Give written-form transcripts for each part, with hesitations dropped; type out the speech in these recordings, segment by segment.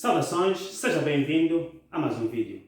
Saudações, seja bem-vindo a mais um vídeo.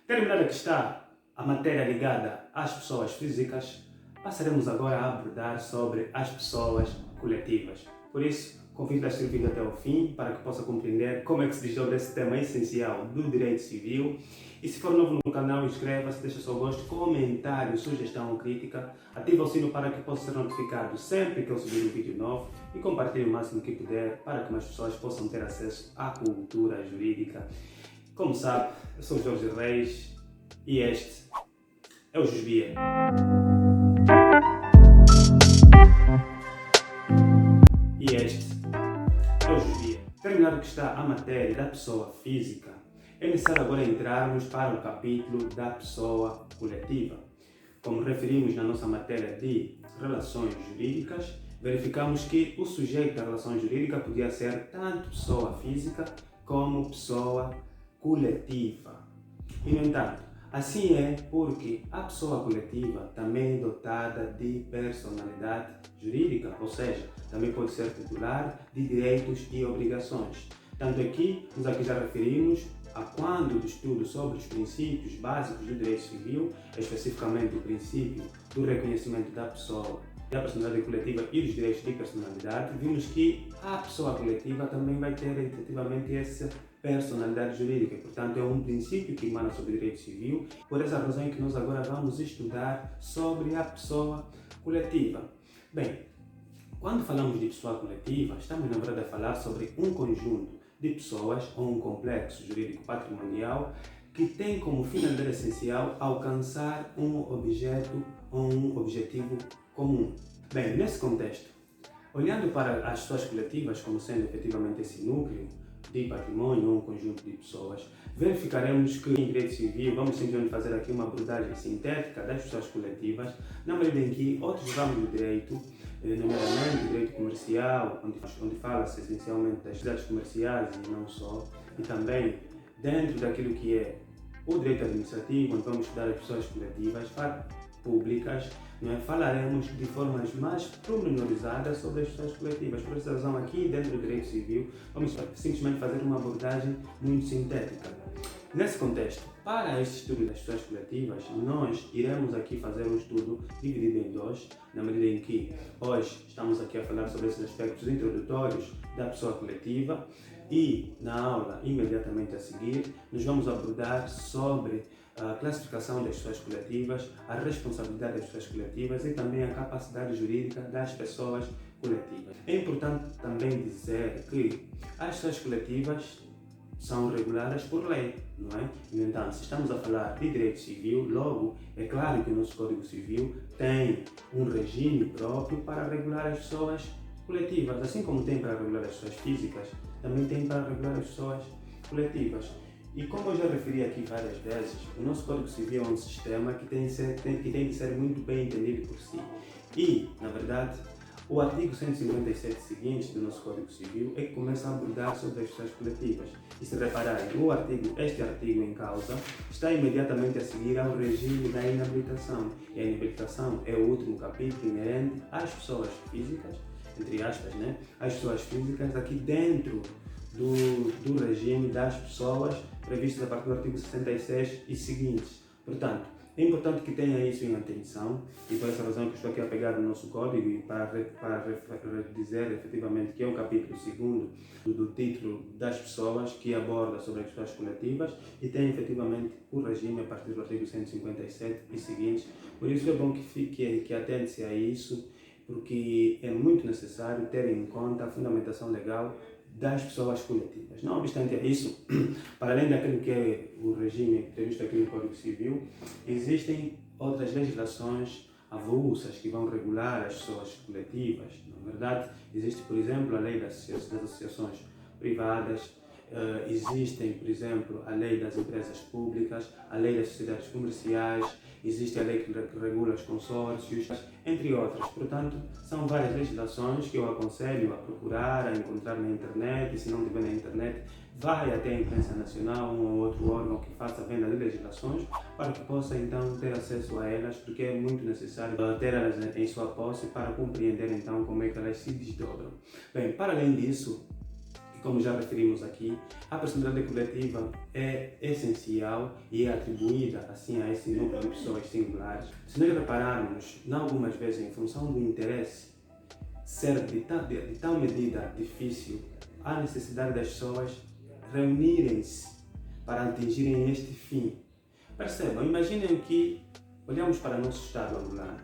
Terminada aqui está a matéria ligada às pessoas físicas, passaremos agora a abordar sobre as pessoas coletivas. Por isso, convido a assistir o vídeo até o fim para que possa compreender como é que se desdobra esse tema essencial do direito civil. E se for novo no canal, inscreva-se, deixa o seu gosto, comentário, sugestão ou crítica, ative o sino para que possa ser notificado sempre que eu subir um vídeo novo e compartilhe o máximo que puder para que mais pessoas possam ter acesso à cultura jurídica. Como sabe, eu sou o Jorge Reis e este é o Jusbia. E este é o Jusbia. Terminado que está a matéria da pessoa física, é necessário agora entrarmos para o capítulo da pessoa coletiva. Como referimos na nossa matéria de relações jurídicas, verificamos que o sujeito da relação jurídica podia ser tanto pessoa física como pessoa coletiva. E, no entanto, assim é porque a pessoa coletiva também é dotada de personalidade jurídica, ou seja, também pode ser titular de direitos e obrigações. Tanto aqui, nós aqui já referimos a quando do estudo sobre os princípios básicos do direito civil, especificamente o princípio do reconhecimento da pessoa, da personalidade coletiva e dos direitos de personalidade, vimos que a pessoa coletiva também vai ter efetivamente essa personalidade jurídica, portanto é um princípio que emana sobre o direito civil, por essa razão é que nós agora vamos estudar sobre a pessoa coletiva. Bem, quando falamos de pessoa coletiva, estamos na verdade a falar sobre um conjunto de pessoas ou um complexo jurídico patrimonial que tem como finalidade essencial alcançar um objeto ou um objetivo comum. Bem, nesse contexto, olhando para as pessoas coletivas como sendo efetivamente esse núcleo de patrimônio ou um conjunto de pessoas, verificaremos que em direito civil vamos simplesmente fazer aqui uma abordagem sintética das pessoas coletivas, na medida em que outros ramos do direito, nomeadamente o direito comercial, onde fala-se essencialmente das atividades comerciais e não só, e também dentro daquilo que é o direito administrativo, onde vamos estudar as pessoas coletivas públicas, falaremos de formas mais pormenorizadas sobre as pessoas coletivas. Por essa razão, aqui dentro do direito civil, vamos simplesmente fazer uma abordagem muito sintética. Nesse contexto, para este estudo das pessoas coletivas, nós iremos aqui fazer um estudo dividido em dois, na medida em que hoje estamos aqui a falar sobre esses aspectos introdutórios da pessoa coletiva e na aula imediatamente a seguir, nós vamos abordar sobre a classificação das pessoas coletivas, a responsabilidade das pessoas coletivas e também a capacidade jurídica das pessoas coletivas. É importante também dizer que as pessoas coletivas são reguladas por lei, não é? No entanto, se estamos a falar de direito civil, logo é claro que o nosso Código Civil tem um regime próprio para regular as pessoas coletivas, assim como tem para regular as pessoas físicas, também tem para regular as pessoas coletivas. E como eu já referi aqui várias vezes, o nosso Código Civil é um sistema que tem de ser muito bem entendido por si. E, na verdade, o artigo 157 seguinte do nosso Código Civil é que começa a abordar sobre as pessoas coletivas. E se repararem, este artigo em causa está imediatamente a seguir ao regime da inabilitação. E a inabilitação é o último capítulo inerente às pessoas físicas, entre aspas, as pessoas físicas aqui dentro do regime das pessoas previstas a partir do artigo 66 e seguintes. Portanto, é importante que tenha isso em atenção e por essa razão que estou aqui a pegar no nosso código e para dizer efetivamente que é o capítulo 2º do título das pessoas que aborda sobre as pessoas coletivas e tem efetivamente o regime a partir do artigo 157 e seguintes. Por isso é bom que atente-se a isso, porque é muito necessário ter em conta a fundamentação legal das pessoas coletivas. Não obstante isso, para além daquilo que é o regime previsto aqui no Código Civil, existem outras legislações avulsas que vão regular as pessoas coletivas. Na verdade, existe, por exemplo, a lei das associações privadas, existem, por exemplo, a lei das empresas públicas, a lei das sociedades comerciais, existe a lei que regula os consórcios, entre outras. Portanto, são várias legislações que eu aconselho a procurar, a encontrar na internet, e se não tiver na internet, vai até a imprensa nacional, um ou outro órgão que faça a venda de legislações, para que possa então ter acesso a elas, porque é muito necessário ter elas em sua posse para compreender então como é que elas se desdobram. Bem, para além disso, como já referimos aqui, a personalidade coletiva é essencial e é atribuída assim a esse núcleo de pessoas singulares. Se nós repararmos, em algumas vezes, em função do interesse ser de tal medida difícil, há necessidade das pessoas reunirem-se para atingirem este fim. Percebam, imaginem que olhamos para o nosso Estado angolano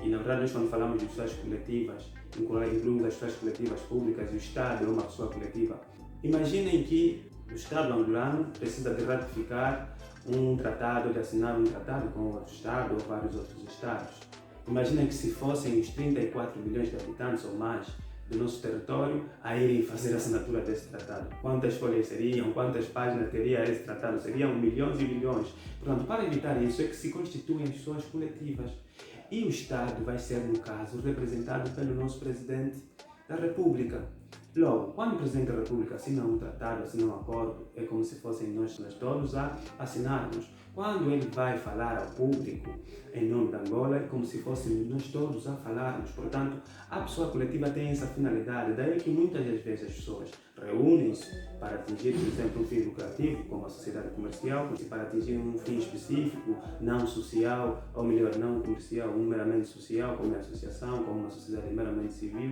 e, na verdade, nós quando falamos de pessoas coletivas, incluímos as pessoas coletivas públicas e o Estado é uma pessoa coletiva. Imaginem que o Estado angolano precisa de ratificar um tratado, de assinar um tratado com outro Estado ou vários outros Estados. Imaginem que se fossem os 34 milhões de habitantes ou mais do nosso território a irem fazer a assinatura desse tratado. Quantas folhas seriam? Quantas páginas teria esse tratado? Seriam milhões e milhões. Portanto, para evitar isso é que se constituem as pessoas coletivas. E o Estado vai ser, no caso, representado pelo nosso Presidente da República. Logo, quando o Presidente da República assina um tratado, assina um acordo, é como se fossem nós todos a assinarmos. Quando ele vai falar ao público em nome de Angola, é como se fôssemos nós todos a falarmos. Portanto, a pessoa coletiva tem essa finalidade. Daí que muitas das vezes as pessoas reúnem-se para atingir, por exemplo, um fim lucrativo, como a sociedade comercial, para atingir um fim específico, não social, ou melhor, não comercial, um meramente social, como é a associação, como uma sociedade meramente civil,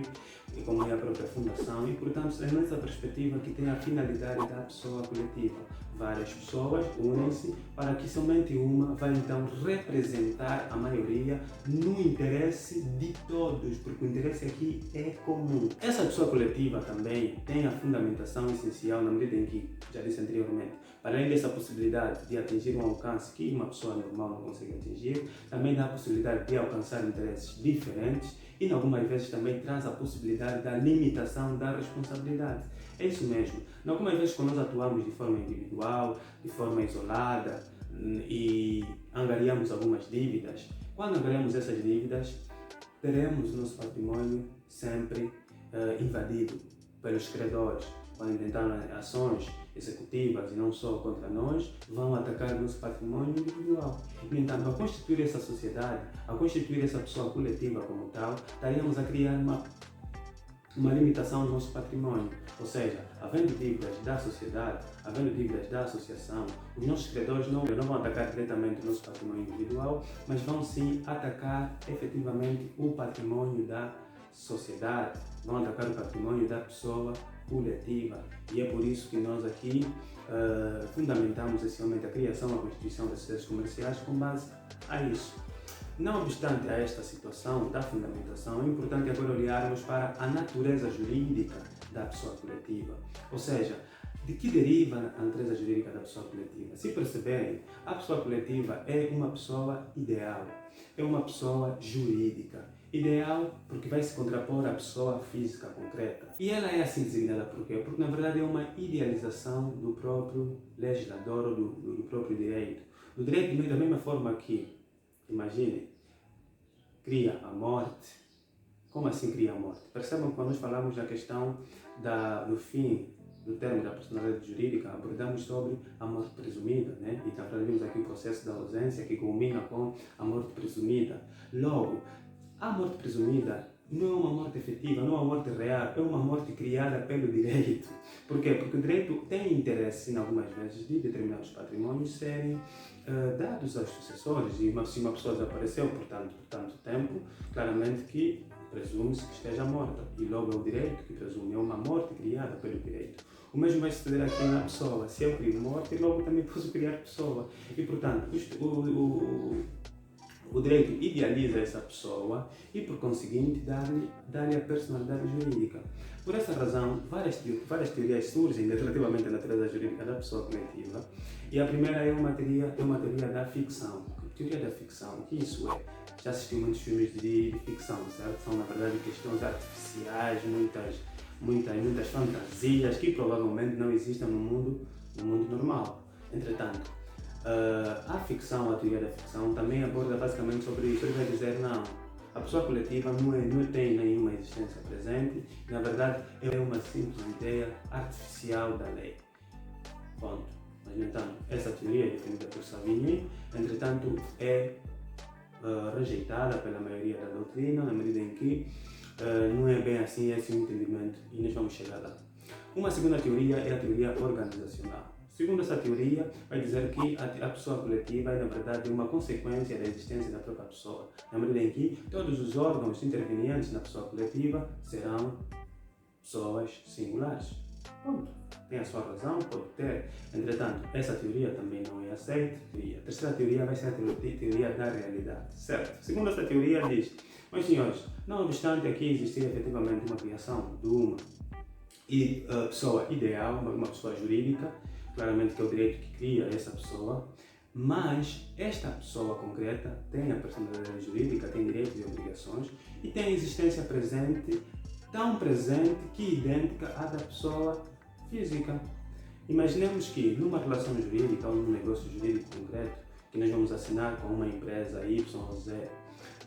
e como é a própria fundação. E, portanto, é nessa perspectiva que tem a finalidade da pessoa coletiva. Várias pessoas unem-se para que somente uma vai então representar a maioria no interesse de todos, porque o interesse aqui é comum. Essa pessoa coletiva também tem a fundamentação essencial na medida em que, já disse anteriormente, para além dessa possibilidade de atingir um alcance que uma pessoa normal não consegue atingir, também dá a possibilidade de alcançar interesses diferentes e, algumas vezes, também traz a possibilidade da limitação da responsabilidade. É isso mesmo. Algumas vezes, quando nós atuamos de forma individual, de forma isolada e angariamos algumas dívidas, quando angariamos essas dívidas, teremos o nosso patrimônio sempre invadido pelos credores. Quando intentar ações executivas e não só contra nós, vão atacar o nosso patrimônio individual. No entanto, a constituir essa sociedade, a constituir essa pessoa coletiva como tal, estaríamos a criar uma limitação ao nosso patrimônio. Ou seja, havendo dívidas da sociedade, havendo dívidas da associação, os nossos credores não vão atacar diretamente o nosso patrimônio individual, mas vão sim atacar efetivamente o patrimônio da sociedade, vão atacar o patrimônio da pessoa coletiva. E é por isso que nós aqui fundamentamos essencialmente a criação e a constituição das sociedades comerciais com base a isso. Não obstante a esta situação da fundamentação, é importante agora olharmos para a natureza jurídica da pessoa coletiva, ou seja, de que deriva a natureza jurídica da pessoa coletiva. Se perceberem, a pessoa coletiva é uma pessoa ideal, é uma pessoa jurídica. Ideal porque vai se contrapor à pessoa física concreta. E ela é assim designada por quê? Porque na verdade é uma idealização do próprio legislador ou do próprio direito. Do direito da mesma forma que, imaginem, cria a morte. Como assim cria a morte? Percebam que quando nós falamos da questão do fim do termo da personalidade jurídica, abordamos sobre a morte presumida, né? E então vimos aqui o processo da ausência que culmina com a morte presumida. Logo, a morte presumida não é uma morte efetiva, não é uma morte real, é uma morte criada pelo direito. Por quê? Porque o direito tem interesse, em algumas vezes, de determinados patrimônios serem dados aos sucessores. E se uma pessoa desapareceu por tanto tempo, claramente que presume-se que esteja morta. E logo é o direito que presume, é uma morte criada pelo direito. O mesmo vai suceder aqui na pessoa. Se eu crio morte, logo também posso criar pessoa. E, portanto, o direito idealiza essa pessoa e, por conseguinte, dá-lhe a personalidade jurídica. Por essa razão, várias teorias surgem relativamente à natureza jurídica da pessoa coletiva. E a primeira é uma teoria da ficção. Teoria da ficção, o que isso é? Já assisti muitos filmes de ficção, certo? São, na verdade, questões artificiais, muitas fantasias que provavelmente não existem no mundo normal. Entretanto, a ficção, a teoria da ficção, também aborda basicamente sobre isso. Ele vai dizer, não, a pessoa coletiva não tem nenhuma existência presente, na verdade é uma simples ideia artificial da lei. Ponto. Mas, no entanto, essa teoria é defendida por Savigny, entretanto, é rejeitada pela maioria da doutrina, na medida em que não é bem assim esse o entendimento, e nós vamos chegar lá. Uma segunda teoria é a teoria organizacional. Segundo essa teoria, vai dizer que a pessoa coletiva é, na verdade, uma consequência da existência da própria pessoa, na medida em que todos os órgãos intervenientes na pessoa coletiva serão pessoas singulares. Ponto. Tem a sua razão, pode ter. Entretanto, essa teoria também não é aceita. A terceira teoria vai ser a teoria da realidade, certo? Segundo essa teoria diz, mas senhores, não obstante aqui existir efetivamente uma criação de uma pessoa ideal, uma pessoa jurídica, claramente que é o direito que cria essa pessoa, mas esta pessoa concreta tem a personalidade jurídica, tem direitos e obrigações e tem a existência presente, tão presente que idêntica à da pessoa física. Imaginemos que numa relação jurídica ou num negócio jurídico concreto que nós vamos assinar com uma empresa Y ou Z,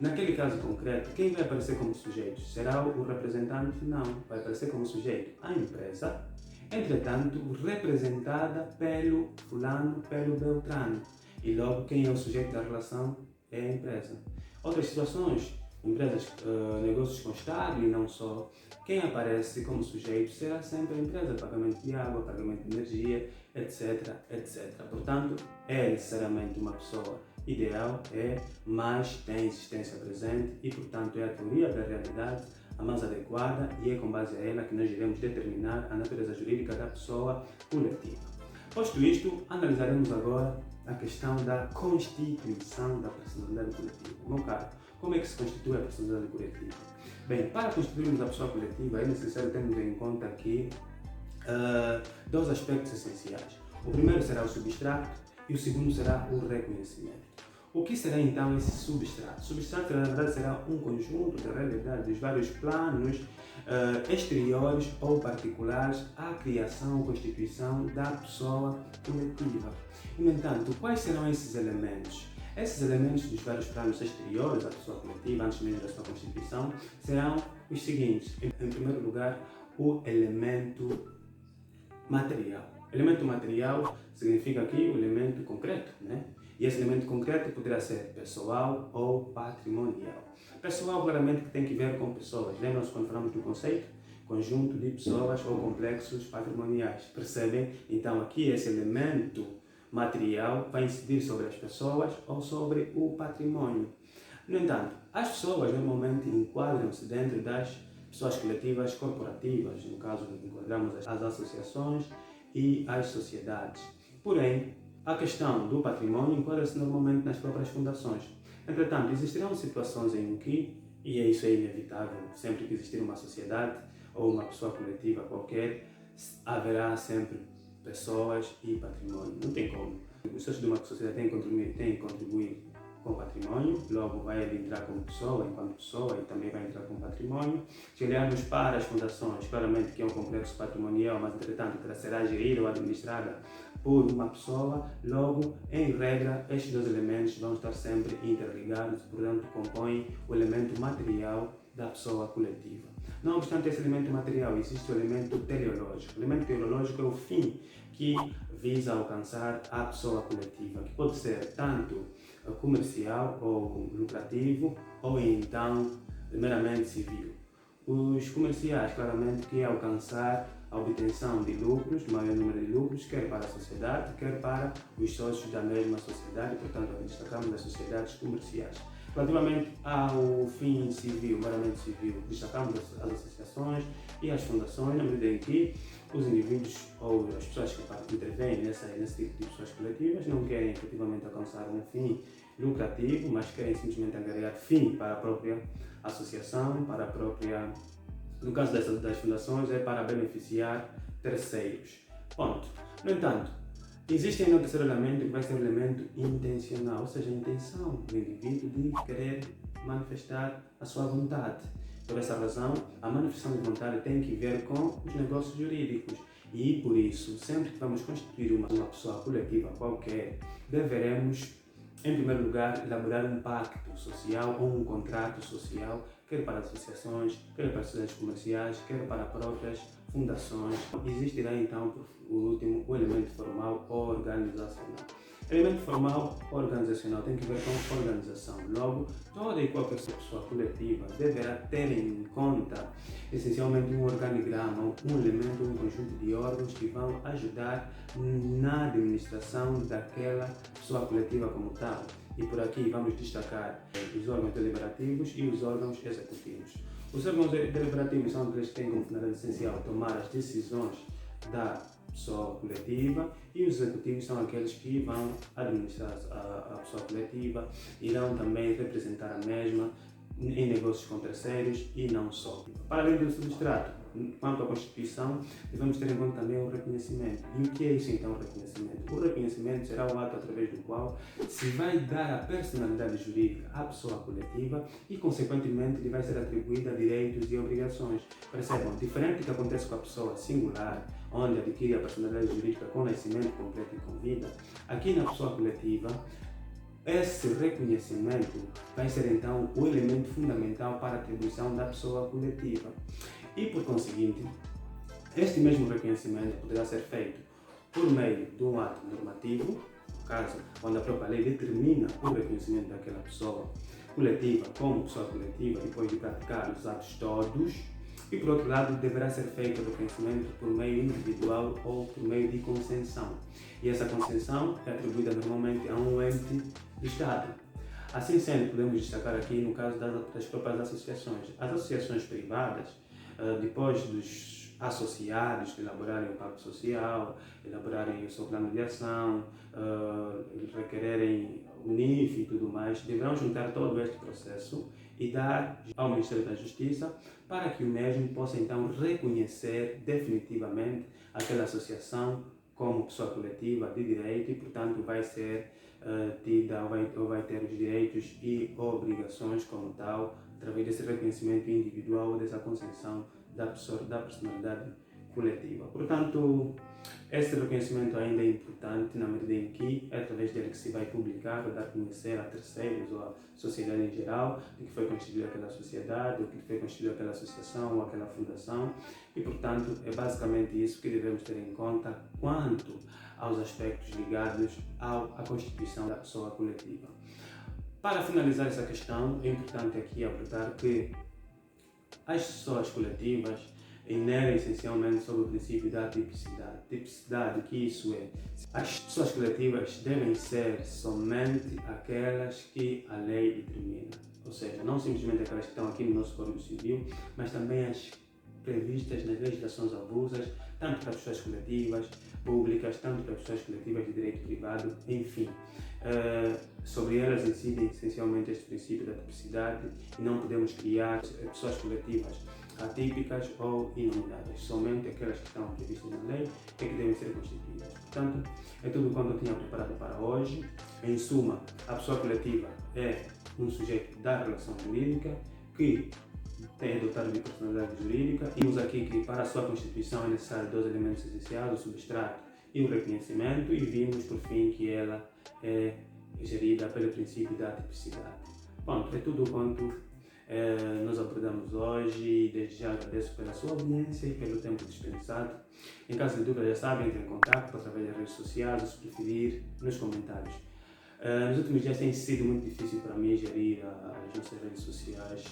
naquele caso concreto, quem vai aparecer como sujeito? Será o representante? Não, vai aparecer como sujeito a empresa, entretanto representada pelo fulano, pelo beltrano, e logo quem é o sujeito da relação é a empresa. Outras situações, empresas, negócios com Estado e não só, quem aparece como sujeito será sempre a empresa, pagamento de água, pagamento de energia, etc, etc. Portanto, é necessariamente uma pessoa ideal, mas tem existência presente e, portanto, é a teoria da realidade a mais adequada e é com base a ela que nós iremos determinar a natureza jurídica da pessoa coletiva. Posto isto, analisaremos agora a questão da constituição da personalidade coletiva. Meu caro, como é que se constitui a personalidade coletiva? Bem, para constituirmos a pessoa coletiva é necessário termos em conta aqui dois aspectos essenciais. O primeiro será o substrato e o segundo será o reconhecimento. O que será então esse substrato? O substrato, na verdade, será um conjunto de realidades dos vários planos exteriores ou particulares à criação ou constituição da pessoa coletiva. No entanto, quais serão esses elementos? Esses elementos dos vários planos exteriores da pessoa coletiva, antes mesmo da sua constituição, serão os seguintes. Em primeiro lugar, o elemento material. Elemento material significa aqui o elemento concreto, né? E esse elemento concreto poderá ser pessoal ou patrimonial. Pessoal, claramente, que tem que ver com pessoas. Lembram-se quando falamos do conceito? Conjunto de pessoas ou complexos patrimoniais. Percebem? Então, aqui esse elemento material vai incidir sobre as pessoas ou sobre o patrimônio. No entanto, as pessoas normalmente enquadram-se dentro das pessoas coletivas corporativas. No caso, enquadramos as associações e as sociedades. Porém, a questão do patrimônio enquadra-se normalmente nas próprias fundações. Entretanto, existirão situações em que, e isso é inevitável, sempre que existir uma sociedade ou uma pessoa coletiva qualquer, haverá sempre pessoas e patrimônio. Não tem como. Os sócios de uma sociedade têm que contribuir com patrimônio, logo vai ele entrar como pessoa, enquanto pessoa, e também vai entrar com patrimônio. Se olharmos para as fundações, claramente que é um complexo patrimonial, mas entretanto será gerida ou administrada por uma pessoa, logo, em regra, estes dois elementos vão estar sempre interligados, portanto compõem o elemento material da pessoa coletiva. Não obstante esse elemento material, existe o elemento teleológico. O elemento teleológico é o fim que visa alcançar a pessoa coletiva, que pode ser tanto comercial ou lucrativo, ou então meramente civil. Os comerciais, claramente, que é alcançar a obtenção de lucros, o maior número de lucros, quer para a sociedade, quer para os sócios da mesma sociedade, portanto, destacamos as sociedades comerciais. Relativamente ao fim civil, meramente civil, destacamos as associações e as fundações, na medida em que os indivíduos ou as pessoas que intervêm nesse tipo de pessoas coletivas não querem efetivamente alcançar um fim lucrativo, mas querem simplesmente agregar fim para a própria associação, para a própria... No caso das fundações, é para beneficiar terceiros. Ponto. No entanto, existe ainda um terceiro elemento que vai ser o elemento intencional, ou seja, a intenção do indivíduo de querer manifestar a sua vontade. Por essa razão, a manifestação de vontade tem que ver com os negócios jurídicos e, por isso, sempre que vamos constituir uma pessoa coletiva qualquer, deveremos, em primeiro lugar, elaborar um pacto social ou um contrato social, quer para associações, quer para sociedades comerciais, quer para próprias fundações. Existirá então, por último, o elemento formal organizacional. Elemento formal organizacional tem que ver com organização. Logo, toda e qualquer pessoa coletiva deverá ter em conta essencialmente um organigrama, um elemento, um conjunto de órgãos que vão ajudar na administração daquela pessoa coletiva como tal. E por aqui vamos destacar os órgãos deliberativos e os órgãos executivos. Os órgãos deliberativos são aqueles que têm como finalidade essencial tomar as decisões da pessoa coletiva, e os executivos são aqueles que vão administrar a pessoa coletiva, irão também representar a mesma em negócios com terceiros e não só. Para além do substrato, quanto à Constituição, devemos ter em conta também o reconhecimento. E o que é isso então, o reconhecimento? O reconhecimento será o ato através do qual se vai dar a personalidade jurídica à pessoa coletiva e, consequentemente, lhe vai ser atribuída direitos e obrigações. Percebam, diferente do que acontece com a pessoa singular, onde adquire a personalidade jurídica com nascimento completo e com vida, aqui na pessoa coletiva, esse reconhecimento vai ser então o elemento fundamental para a atribuição da pessoa coletiva. E por conseguinte, este mesmo reconhecimento poderá ser feito por meio de um ato normativo, no caso, quando a própria lei determina o reconhecimento daquela pessoa coletiva como pessoa coletiva, depois de praticar os atos todos. E por outro lado, deverá ser feito o reconhecimento por meio individual ou por meio de concessão. E essa concessão é atribuída normalmente a um ente do Estado. Assim sendo, podemos destacar aqui no caso das próprias associações. As associações privadas, depois dos associados elaborarem o pacto social, elaborarem o seu plano de ação, requererem o NIF e tudo mais, deverão juntar todo este processo e dar ao Ministério da Justiça para que o mesmo possa então reconhecer definitivamente aquela associação como pessoa coletiva de direito e, portanto, vai ser tida ou vai ter os direitos e obrigações como tal, através desse reconhecimento individual ou dessa concessão da personalidade coletiva. Portanto, esse reconhecimento ainda é importante na medida em que é através dele que se vai publicar ou dar a conhecer a terceiros ou à sociedade em geral de que foi constituída aquela sociedade, ou que foi constituída aquela associação ou aquela fundação, e portanto é basicamente isso que devemos ter em conta quanto aos aspectos ligados à constituição da pessoa coletiva. Para finalizar essa questão, é importante aqui abordar que as pessoas coletivas inerem essencialmente sobre o princípio da tipicidade. Tipicidade, que isso é? As pessoas coletivas devem ser somente aquelas que a lei determina. Ou seja, não simplesmente aquelas que estão aqui no nosso Código Civil, mas também as previstas nas legislações avulsas, tanto para pessoas coletivas públicas, tanto para pessoas coletivas de direito privado, enfim. Sobre elas incide essencialmente este princípio da tipicidade e não podemos criar pessoas coletivas atípicas ou inominadas. Somente aquelas que estão previstas na lei é que devem ser constituídas. Portanto, é tudo quanto eu tinha preparado para hoje. Em suma, a pessoa coletiva é um sujeito da relação jurídica que tem adotado de personalidade jurídica. E vimos aqui que para a sua constituição é necessário dois elementos essenciais, o substrato e o reconhecimento, e vimos por fim que ela é gerida pelo princípio da tipicidade. Pronto, é tudo quanto nós abordamos hoje. Desde já agradeço pela sua audiência e pelo tempo dispensado. Em caso de dúvida, já sabem, entre em contato através das redes sociais, ou se preferir, nos comentários. Nos últimos dias tem sido muito difícil para mim gerir as nossas redes sociais,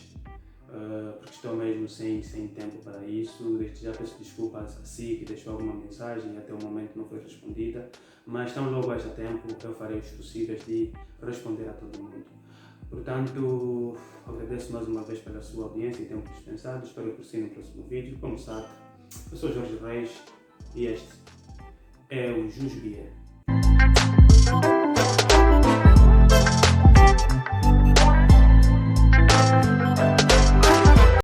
porque estou mesmo sem tempo para isso. Desde já peço desculpas a si que deixou alguma mensagem e até o momento não foi respondida, mas tão logo haja tempo eu farei os possíveis de responder a todo mundo. Portanto, agradeço mais uma vez pela sua audiência e tempo dispensado. Espero por si no próximo vídeo. Como sabe, eu sou Jorge Reis e este é o Jus Bier.